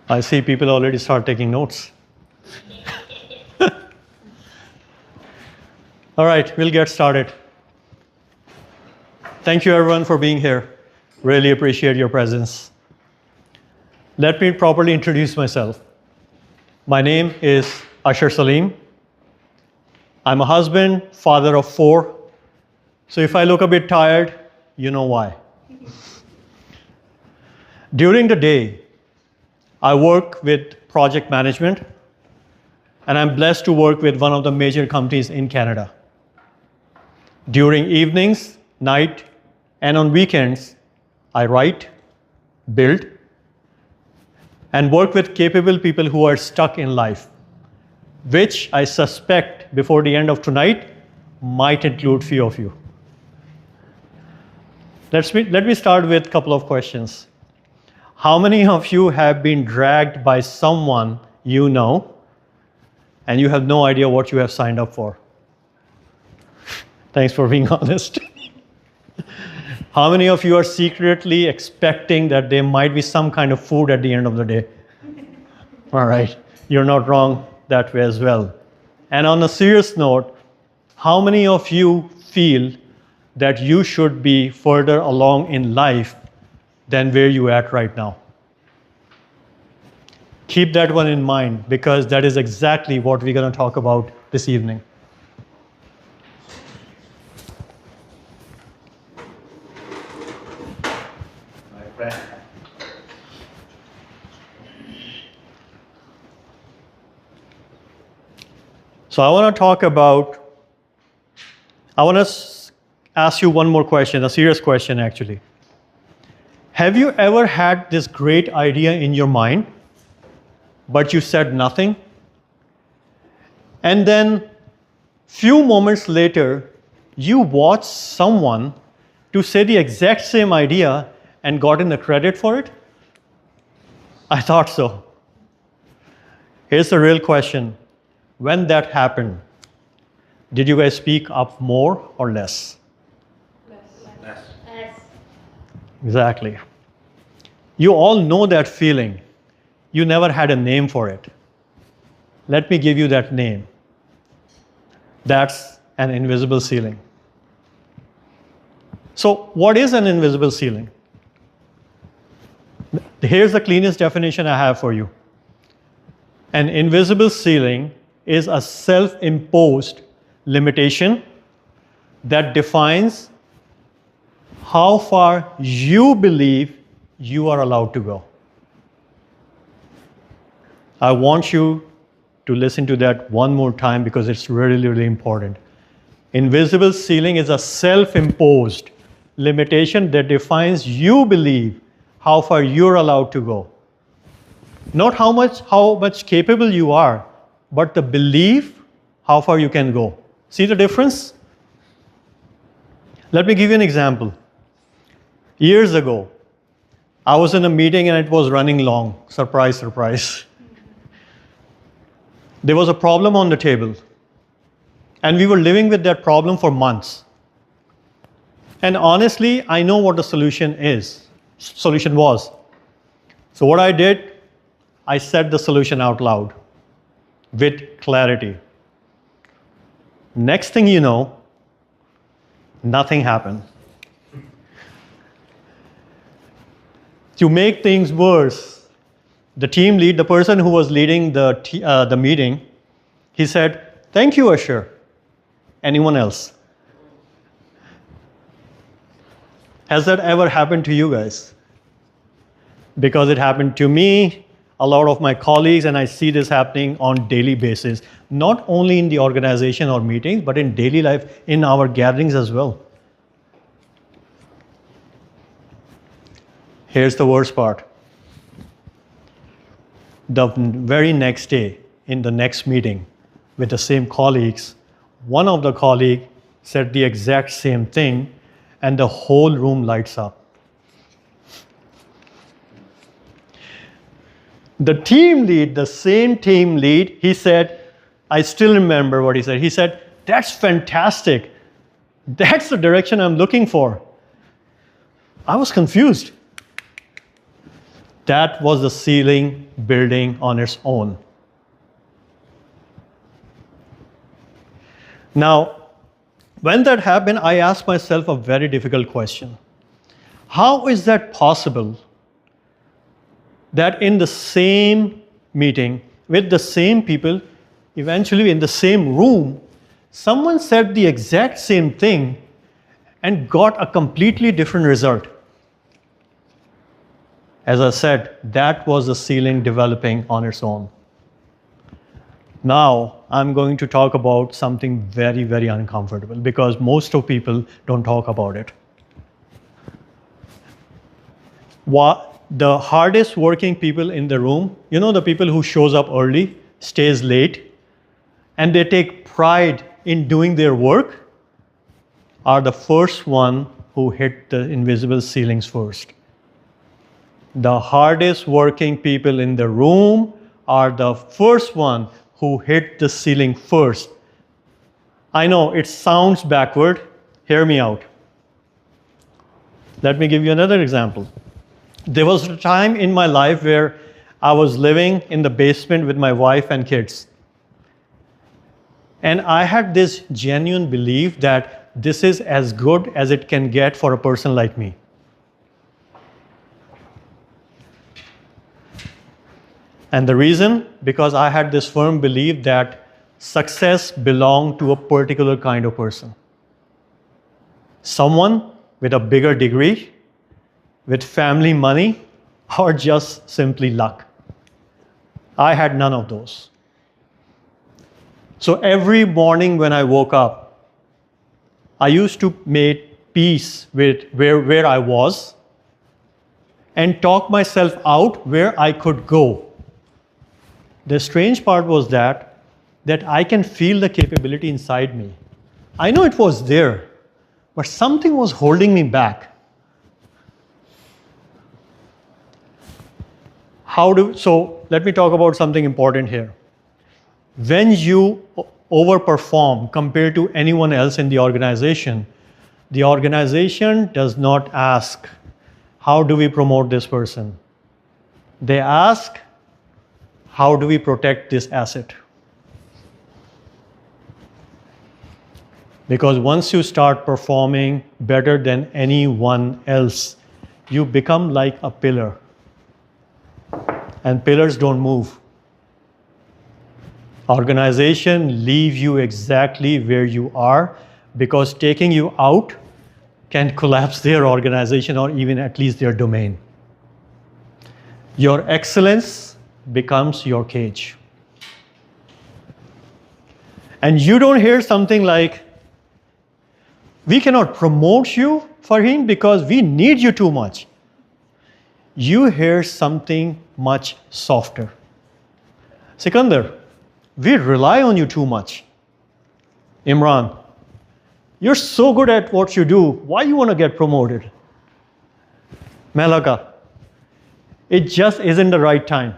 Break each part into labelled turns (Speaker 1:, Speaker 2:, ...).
Speaker 1: I see people already start taking notes. All right, we'll get started. Thank you everyone for being here. Really appreciate your presence. Let me properly introduce myself. My name is Ashar Salim. I'm a husband, father of 4. So if I look a bit tired, you know why. During the day, I work with project management, and I'm blessed to work with one of the major companies in Canada. During evenings, night, and on weekends, I write, build, and work with capable people who are stuck in life, which I suspect before the end of tonight might include few of you. Let me start with a couple of questions. How many of you have been dragged by someone you know and you have no idea what you have signed up for? Thanks for being honest. How many of you are secretly expecting that there might be some kind of food at the end of the day? All right, you're not wrong that way as well. And on a serious note, how many of you feel that you should be further along in life than where you're at right now? Keep that one in mind, because that is exactly what we're going to talk about this evening. So I want to ask you one more question, a serious question actually. Have you ever had this great idea in your mind, but you said nothing? And then few moments later, you watch someone to say the exact same idea and gotten the credit for it? I thought so. Here's the real question. When that happened, did you guys speak up more or less?
Speaker 2: Less.
Speaker 1: Exactly. You all know that feeling. You never had a name for it. Let me give you that name. That's an invisible ceiling. So what is an invisible ceiling? Here's the cleanest definition I have for you. An invisible ceiling is a self-imposed limitation that defines how far you believe you are allowed to go. I want you to listen to that one more time because it's really, really important. Invisible ceiling is a self-imposed limitation that defines you believe how far you're allowed to go. Not how much capable you are, but the belief how far you can go. See the difference? Let me give you an example. Years ago, I was in a meeting and it was running long. Surprise, surprise. There was a problem on the table, and we were living with that problem for months. And honestly, I know what the solution was. So what I did, I said the solution out loud with clarity. Next thing you know, nothing happened. To make things worse, the team lead, the person who was leading the meeting, he said, "Thank you, Ashar." Anyone else? Has that ever happened to you guys? Because it happened to me, a lot of my colleagues, and I see this happening on daily basis, not only in the organization or meetings, but in daily life, in our gatherings as well. Here's the worst part. The very next day, in the next meeting with the same colleagues, one of the colleagues said the exact same thing, and the whole room lights up. The team lead, the same team lead, he said, I still remember what he said. He said, "That's fantastic. That's the direction I'm looking for." I was confused. That was the ceiling building on its own. Now, when that happened, I asked myself a very difficult question. How is that possible that in the same meeting, with the same people, eventually in the same room, someone said the exact same thing and got a completely different result? As I said, that was the ceiling developing on its own. Now, I'm going to talk about something very, very uncomfortable because most of people don't talk about it. The hardest working people in the room, you know, the people who shows up early, stays late, and they take pride in doing their work, are the first one who hit the invisible ceilings first. The hardest working people in the room are the first one who hit the ceiling first. I know it sounds backward. Hear me out. Let me give you another example. There was a time in my life where I was living in the basement with my wife and kids. And I had this genuine belief that this is as good as it can get for a person like me. And the reason, because I had this firm belief that success belonged to a particular kind of person. Someone with a bigger degree, with family money, or just simply luck. I had none of those. So every morning when I woke up, I used to make peace with where I was and talk myself out where I could go. The strange part was that I can feel the capability inside me. I know it was there, but something was holding me back. So let me talk about something important here. When you overperform compared to anyone else in the organization does not ask, how do we promote this person? They ask, how do we protect this asset? Because once you start performing better than anyone else, you become like a pillar. And pillars don't move. Organization leave you exactly where you are because taking you out can collapse their organization or even at least their domain. Your excellence becomes your cage. And you don't hear something like, we cannot promote you, Farheen, because we need you too much. You hear something much softer. Sikandar, we rely on you too much. Imran, you're so good at what you do. Why you want to get promoted? Melaka, it just isn't the right time.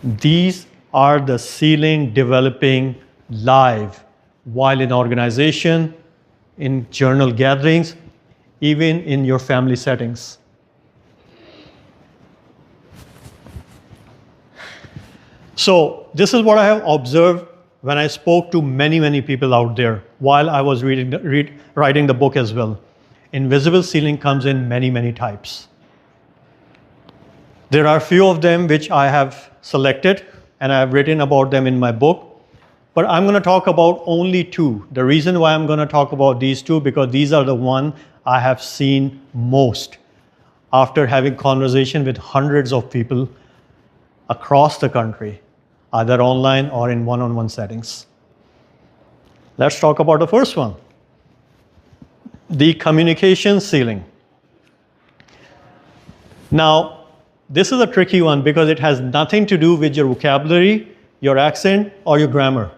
Speaker 1: These are the ceiling developing live while in organization, in journal gatherings, even in your family settings. So this is what I have observed when I spoke to many, many people out there while I was writing the book as well. Invisible ceiling comes in many, many types. There are a few of them which I have selected and I have written about them in my book. But I'm going to talk about only two. The reason why I'm going to talk about these two, because these are the one I have seen most after having conversation with hundreds of people across the country, either online or in one-on-one settings. Let's talk about the first one. The communication ceiling. Now, this is a tricky one because it has nothing to do with your vocabulary, your accent, or your grammar.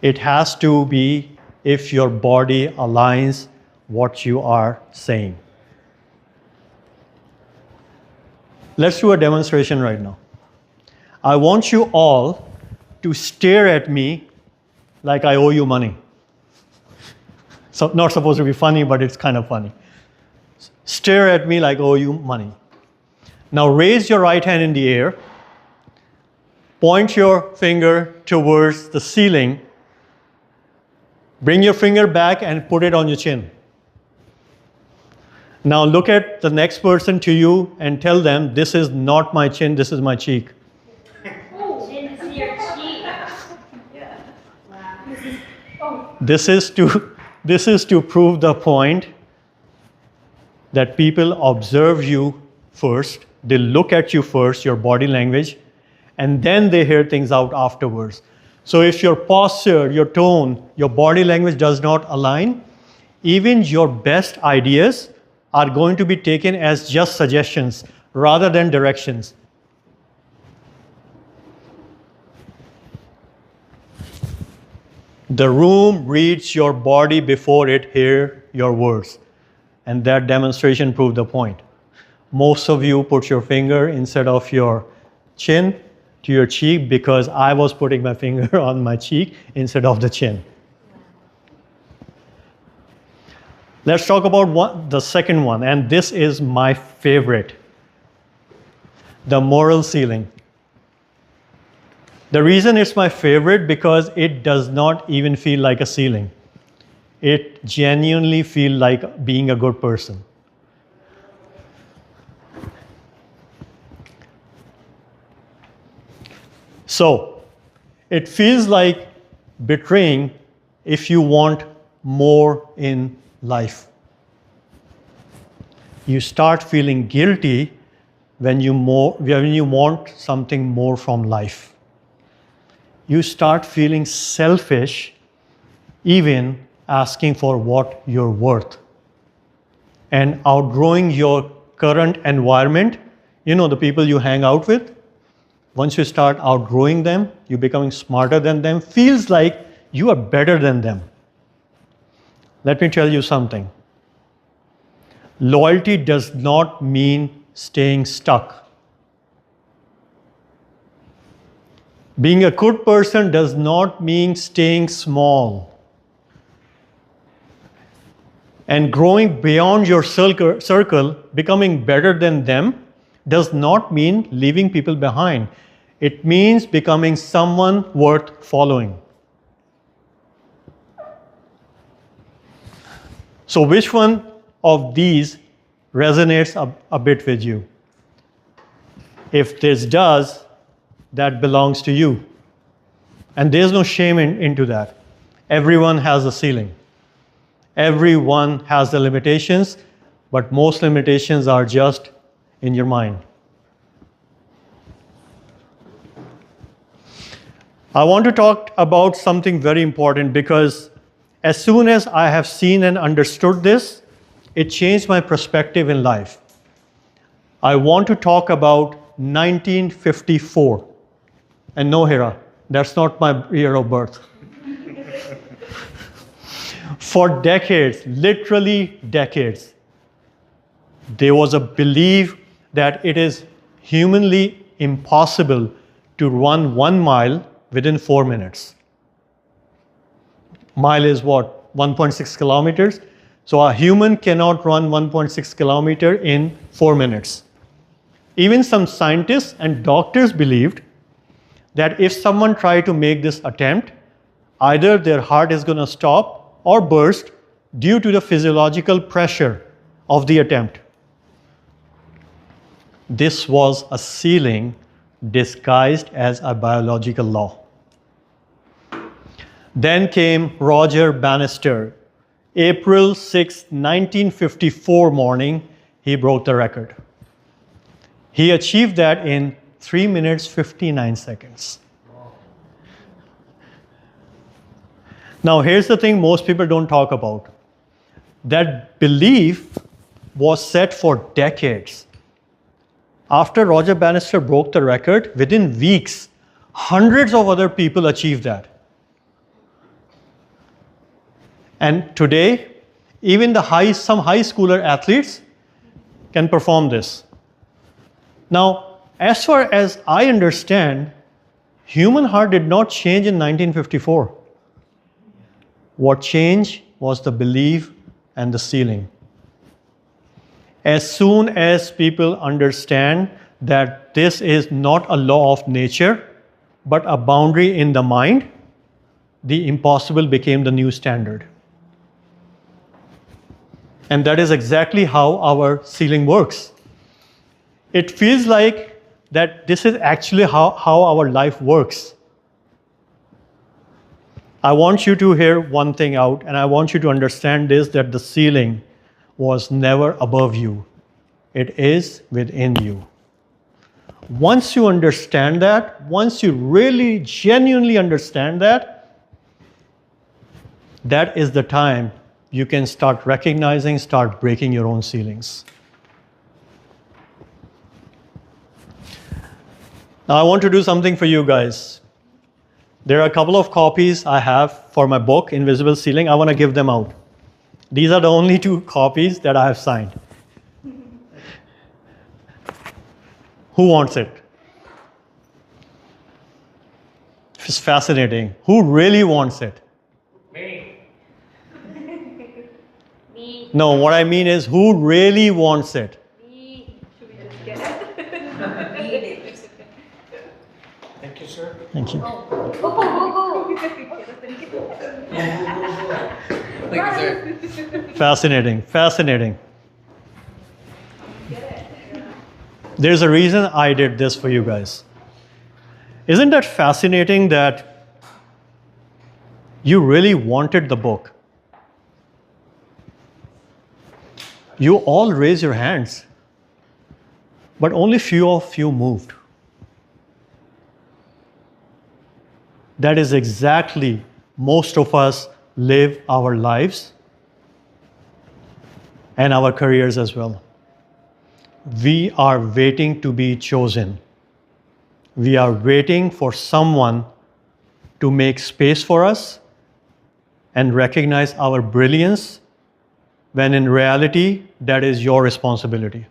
Speaker 1: It has to be if your body aligns what you are saying. Let's do a demonstration right now. I want you all to stare at me like I owe you money. So not supposed to be funny, but it's kind of funny. Stare at me like I owe you money. Now raise your right hand in the air. Point your finger towards the ceiling. Bring your finger back and put it on your chin. Now look at the next person to you and tell them, this is not my chin, this is my cheek.
Speaker 2: Chin is your cheek. Yeah. Wow.
Speaker 1: This is to prove the point that people observe you first, they look at you first, your body language, and then they hear things out afterwards. So if your posture, your tone, your body language does not align, even your best ideas are going to be taken as just suggestions rather than directions. The room reads your body before it hears your words. And that demonstration proved the point. Most of you put your finger instead of your chin to your cheek because I was putting my finger on my cheek instead of the chin. Let's talk about the second one, and this is my favorite. The moral ceiling. The reason it's my favorite because it does not even feel like a ceiling. It genuinely feels like being a good person. So, it feels like betraying if you want more in life. You start feeling guilty when you want something more from life. You start feeling selfish even asking for what you're worth. And outgrowing your current environment, the people you hang out with, once you start outgrowing them, you're becoming smarter than them, feels like you are better than them. Let me tell you something. Loyalty does not mean staying stuck. Being a good person does not mean staying small. And growing beyond your circle, becoming better than them, does not mean leaving people behind. It means becoming someone worth following. So which one of these resonates a bit with you? If this does, that belongs to you. And there's no shame into that. Everyone has a ceiling. Everyone has the limitations, but most limitations are just in your mind. I want to talk about something very important because as soon as I have seen and understood this, it changed my perspective in life. I want to talk about 1954. And no, Hira, that's not my year of birth. For decades, literally decades, there was a belief that it is humanly impossible to run 1 mile within 4 minutes. Mile is what? 1.6 kilometers. So a human cannot run 1.6 kilometers in 4 minutes. Even some scientists and doctors believed that if someone tried to make this attempt, either their heart is going to stop or burst due to the physiological pressure of the attempt. This was a ceiling disguised as a biological law. Then came Roger Bannister. April 6, 1954 morning, he broke the record. He achieved that in 3 minutes, 59 seconds. Now, here's the thing most people don't talk about. That belief was set for decades. After Roger Bannister broke the record, within weeks, hundreds of other people achieved that. And today, even some high schooler athletes can perform this. Now, as far as I understand, human heart did not change in 1954. What changed was the belief and the ceiling. As soon as people understand that this is not a law of nature, but a boundary in the mind, the impossible became the new standard. And that is exactly how our ceiling works. It feels like that this is actually how our life works. I want you to hear one thing out, and I want you to understand this, that the ceiling was never above you. It is within you. Once you understand that, once you really genuinely understand that, that is the time you can start recognizing, start breaking your own ceilings. Now I want to do something for you guys. There are a couple of copies I have for my book, Invisible Ceiling. I want to give them out. These are the only 2 copies that I have signed. Who wants it? It's fascinating. Who really wants it?
Speaker 3: Me.
Speaker 2: Me.
Speaker 1: No, what I mean is, who really wants it?
Speaker 2: Me. Should we just get it?
Speaker 3: Thank you, sir.
Speaker 1: Thank you.
Speaker 2: Go.
Speaker 3: Thank you, sir.
Speaker 1: Fascinating. There's a reason I did this for you guys. Isn't that fascinating that you really wanted the book? You all raised your hands, but only few of you moved. That is exactly most of us live our lives and our careers as well. We are waiting to be chosen. We are waiting for someone to make space for us and recognize our brilliance, when in reality, that is your responsibility.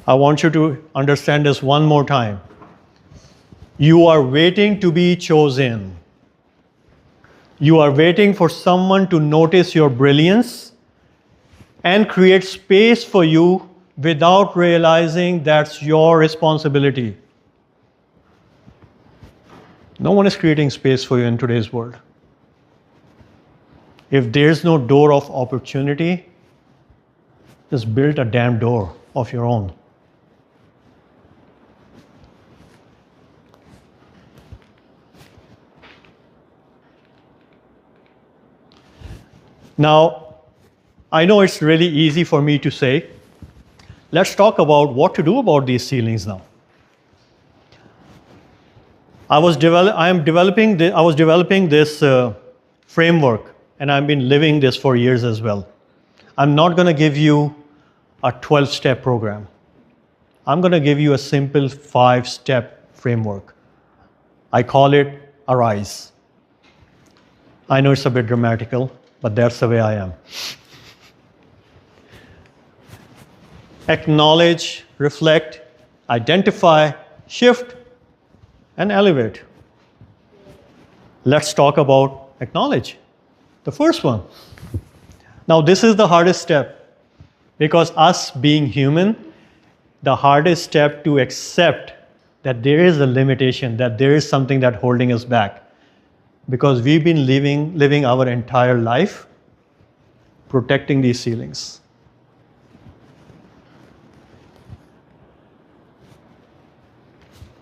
Speaker 1: I want you to understand this one more time. You are waiting to be chosen. You are waiting for someone to notice your brilliance and create space for you without realizing that's your responsibility. No one is creating space for you in today's world. If there's no door of opportunity, just build a damn door of your own. Now, I know it's really easy for me to say, let's talk about what to do about these ceilings now. I was developing this framework, and I've been living this for years as well. I'm not going to give you a 12-step program. I'm going to give you a simple 5-step framework. I call it Arise. I know it's a bit dramatical, but that's the way I am. Acknowledge, reflect, identify, shift, and elevate. Let's talk about acknowledge, the first one. Now, this is the hardest step, because us being human, the hardest step to accept that there is a limitation, that there is something that's holding us back. Because we've been living our entire life protecting these ceilings.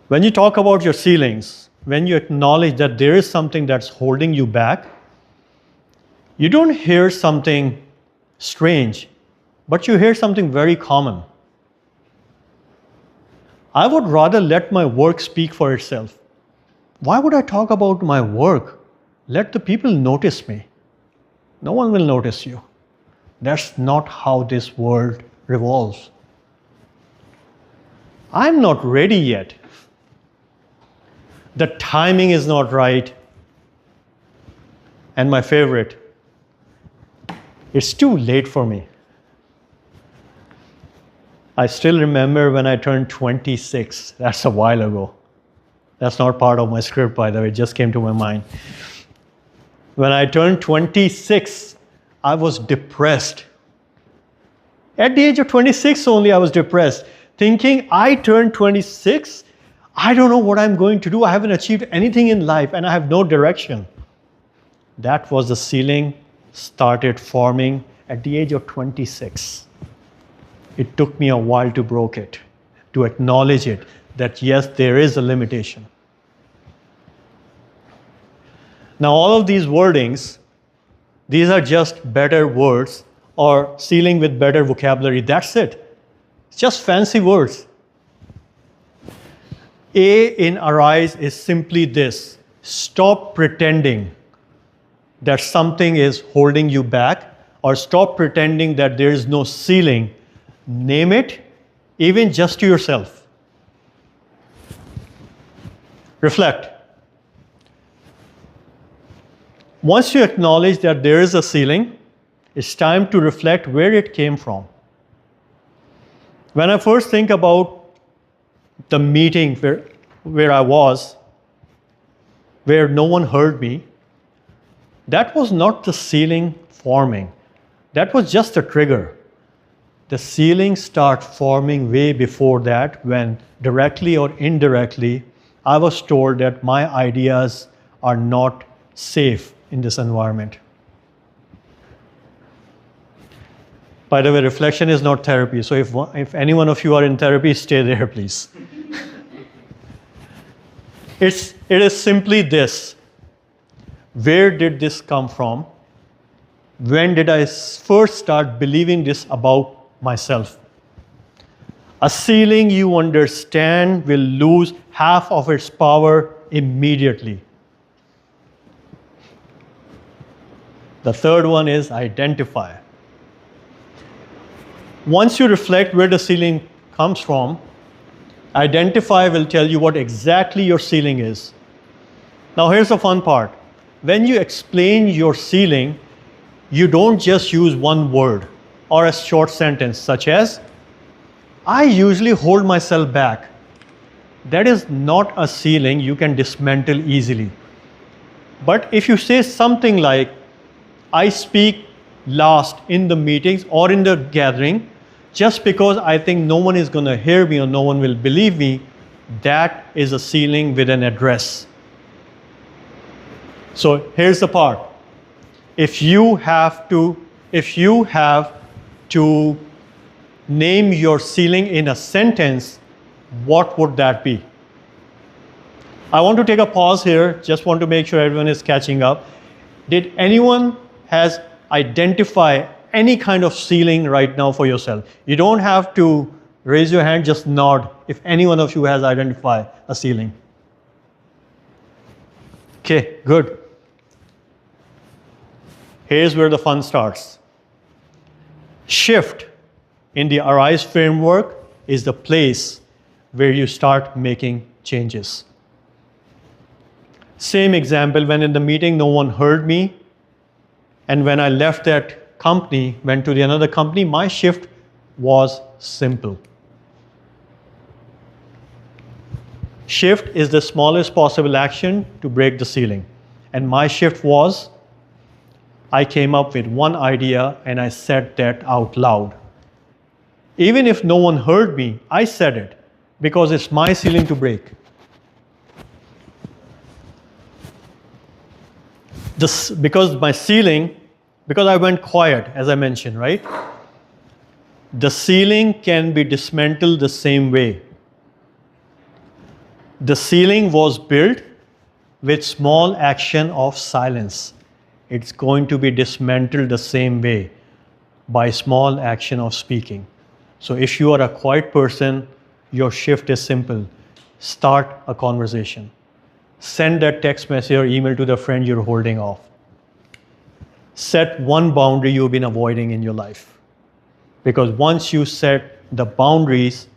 Speaker 1: When you talk about your ceilings, when you acknowledge that there is something that's holding you back, you don't hear something strange, but you hear something very common. I would rather let my work speak for itself. Why would I talk about my work? Let the people notice me. No one will notice you. That's not how this world revolves. I'm not ready yet. The timing is not right. And my favorite, it's too late for me. I still remember when I turned 26. That's a while ago. That's not part of my script, by the way. It just came to my mind. When I turned 26, I was depressed. At the age of 26 only, I was depressed, thinking I turned 26, I don't know what I'm going to do. I haven't achieved anything in life and I have no direction. That was the ceiling started forming at the age of 26. It took me a while to break it, to acknowledge it, that yes, there is a limitation. Now, all of these wordings, these are just better words or ceiling with better vocabulary. That's it. It's just fancy words. A in arise is simply this: stop pretending that something is holding you back, or stop pretending that there is no ceiling. Name it, even just to yourself. Reflect. Once you acknowledge that there is a ceiling, it's time to reflect where it came from. When I first think about the meeting where I was, where no one heard me, that was not the ceiling forming. That was just a trigger. The ceiling started forming way before that, when directly or indirectly, I was told that my ideas are not safe in this environment. By the way, reflection is not therapy, so if any one of you are in therapy, stay there, please. It is simply this: where did this come from? When did I first start believing this about myself? A ceiling you understand will lose half of its power immediately. The third one is identify. Once you reflect where the ceiling comes from, identify will tell you what exactly your ceiling is. Now here's the fun part. When you explain your ceiling, you don't just use one word or a short sentence such as, I usually hold myself back. That is not a ceiling you can dismantle easily. But if you say something like, I speak last in the meetings or in the gathering, just because I think no one is going to hear me or no one will believe me, that is a ceiling with an address. So here's the part. If you have to name your ceiling in a sentence, what would that be? I want to take a pause here, just want to make sure everyone is catching up. Did anyone has identified any kind of ceiling right now for yourself? You don't have to raise your hand, just nod if any one of you has identified a ceiling. Okay, good. Here's where the fun starts. Shift in the Arise framework is the place where you start making changes. Same example, when in the meeting no one heard me, and when I left that company, went to another company, my shift was simple. Shift is the smallest possible action to break the ceiling. And my shift was, I came up with one idea and I said that out loud. Even if no one heard me, I said it because it's my ceiling to break. Because I went quiet, as I mentioned, right? The ceiling can be dismantled the same way. The ceiling was built with small action of silence. It's going to be dismantled the same way by small action of speaking. So if you are a quiet person, your shift is simple. Start a conversation. Send that text message or email to the friend you're holding off. Set one boundary you've been avoiding in your life. Because once you set the boundaries,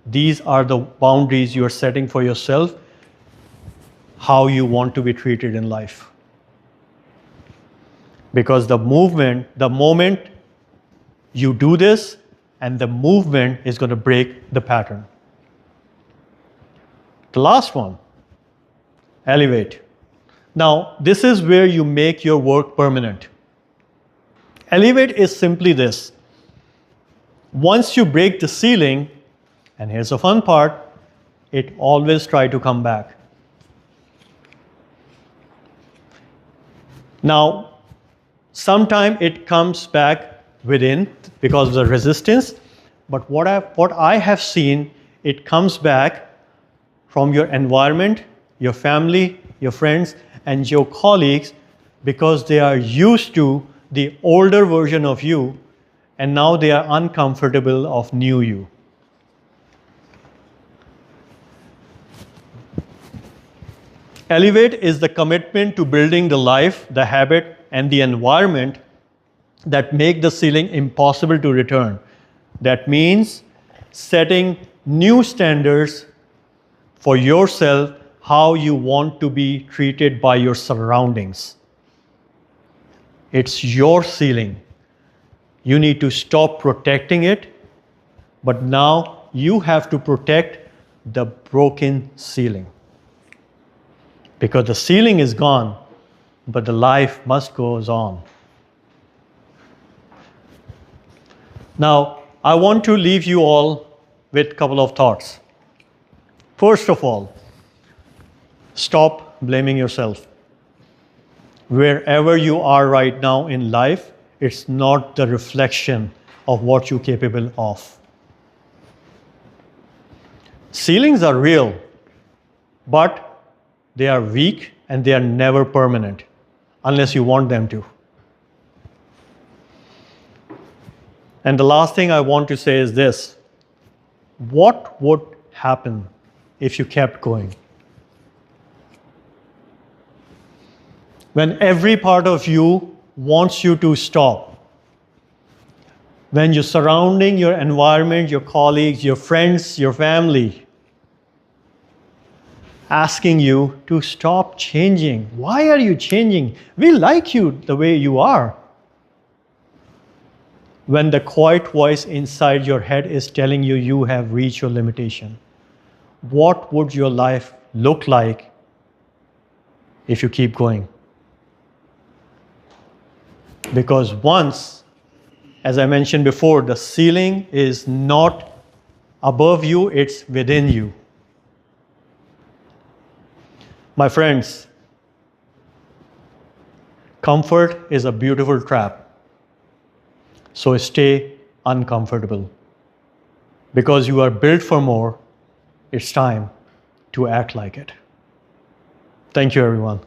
Speaker 1: these are the boundaries you're setting for yourself, how you want to be treated in life. Because the moment you do this, and the movement is going to break the pattern. The last one, elevate. Now, this is where you make your work permanent. Elevate is simply this. Once you break the ceiling, and here's the fun part, it always tries to come back. Now, sometimes it comes back within because of the resistance, but what I have seen, it comes back from your environment, your family, your friends, and your colleagues because they are used to the older version of you, and now they are uncomfortable of new you. Elevate is the commitment to building the life, the habit, and the environment that make the ceiling impossible to return. That means setting new standards for yourself, how you want to be treated by your surroundings. It's your ceiling. You need to stop protecting it, but now you have to protect the broken ceiling. Because the ceiling is gone, but the life must go on. Now, I want to leave you all with a couple of thoughts. First of all, stop blaming yourself. Wherever you are right now in life, it's not the reflection of what you're capable of. Ceilings are real, but they are weak and they are never permanent unless you want them to. And the last thing I want to say is this. What would happen if you kept going? When every part of you wants you to stop, when you're surrounding your environment, your colleagues, your friends, your family, asking you to stop changing. Why are you changing? We like you the way you are. When the quiet voice inside your head is telling you you have reached your limitation, what would your life look like if you keep going? Because once, as I mentioned before, the ceiling is not above you, it's within you. My friends, comfort is a beautiful trap. So stay uncomfortable. Because you are built for more, it's time to act like it. Thank you, everyone.